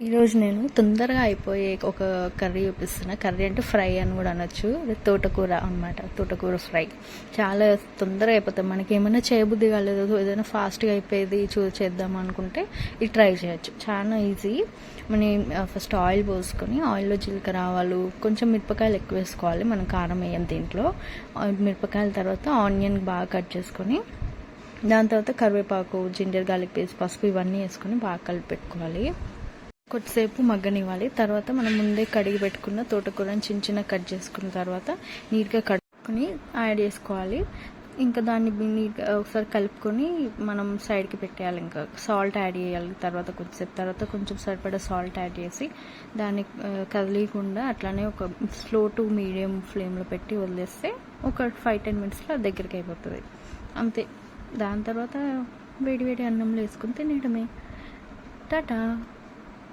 ఈరోజు నేను తొందరగా అయిపోయే ఒక కర్రీ చూపిస్తున్నా. కర్రీ అంటే ఫ్రై అని కూడా అనొచ్చు. ఇది తోటకూర అనమాట. తోటకూర ఫ్రై చాలా తొందరగా అయిపోతుంది. మనకి ఏమైనా చేయబుద్ధి కాలేదు, ఏదైనా ఫాస్ట్గా అయిపోయేది చేద్దాం అనుకుంటే ఇది ట్రై చేయొచ్చు. చాలా ఈజీ. మనం ఫస్ట్ ఆయిల్ పోసుకొని ఆయిల్లో జీలకర్ర ఆవాలు, కొంచెం మిరపకాయలు ఎక్కువ వేసుకోవాలి. మనం కారం వేయం దీంట్లో. మిరపకాయల తర్వాత ఆనియన్ బాగా కట్ చేసుకొని, దాని తర్వాత కరివేపాకు, జింజర్ గార్లిక్ పేస్ట్, పసుపు ఇవన్నీ వేసుకొని బాగా కలిపి పెట్టుకోవాలి. కొద్దిసేపు మగ్గనివ్వాలి. తర్వాత మనం ముందే కడిగి పెట్టుకున్న తోటకూరని చిన్న కట్ చేసుకున్న తర్వాత నీట్గా కడుక్కొని యాడ్ చేసుకోవాలి. ఇంకా దాన్ని నీట్గా ఒకసారి కలుపుకొని మనం సైడ్కి పెట్టేయాలి. ఇంకా సాల్ట్ యాడ్ చేయాలి. తర్వాత కొద్దిసేపు తర్వాత కొంచెం సరిపడా సాల్ట్ యాడ్ చేసి దాన్ని కదిలీకుండా అట్లానే ఒక స్లో టు మీడియం ఫ్లేమ్లో పెట్టి వదిలేస్తే ఒక 5-10 మినిట్స్లో దగ్గరికి అయిపోతుంది. అంతే. దాని తర్వాత వేడి వేడి అన్నంలో వేసుకుని తినేయడమే. టాటా.